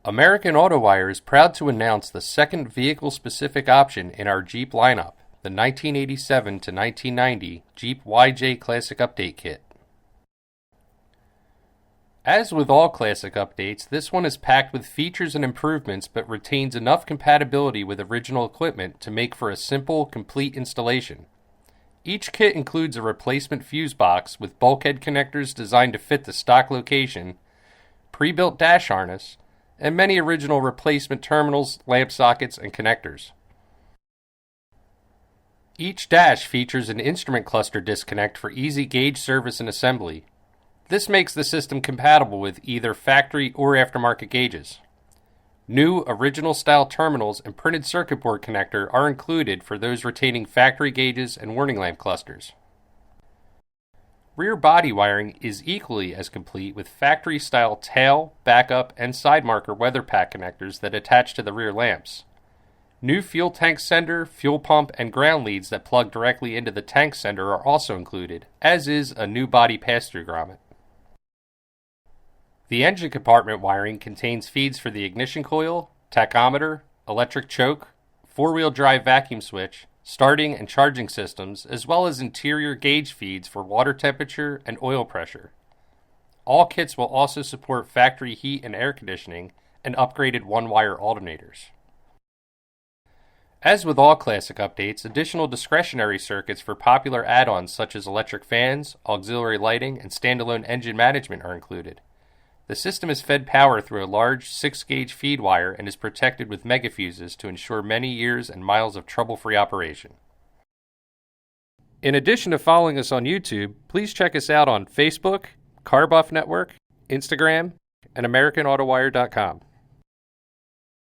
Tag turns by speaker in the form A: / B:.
A: American Autowire is proud to announce the second vehicle-specific option in our Jeep lineup, the 1987 to 1990 Jeep YJ Classic Update Kit. As with all classic updates, this one is packed with features and improvements but retains enough compatibility with original equipment to make for a simple, complete installation. Each kit includes a replacement fuse box with bulkhead connectors designed to fit the stock location, pre-built dash harness, and many original replacement terminals, lamp sockets, and connectors. Each dash features an instrument cluster disconnect for easy gauge service and assembly. This makes the system compatible with either factory or aftermarket gauges. New original-style terminals and printed circuit board connector are included for those retaining factory gauges and warning lamp clusters. Rear body wiring is equally as complete with factory-style tail, backup, and side marker weather pack connectors that attach to the rear lamps. New fuel tank sender, fuel pump, and ground leads that plug directly into the tank sender are also included, as is a new body pass-through grommet. The engine compartment wiring contains feeds for the ignition coil, tachometer, electric choke, four-wheel drive vacuum switch, starting and charging systems, as well as interior gauge feeds for water temperature and oil pressure. All kits will also support factory heat and air conditioning and upgraded one-wire alternators. As with all classic updates, additional discretionary circuits for popular add-ons such as electric fans, auxiliary lighting, and standalone engine management are included. The system is fed power through a large 6-gauge feed wire and is protected with megafuses to ensure many years and miles of trouble-free operation. In addition to following us on YouTube, please check us out on Facebook, CarBuff Network, Instagram, and AmericanAutowire.com.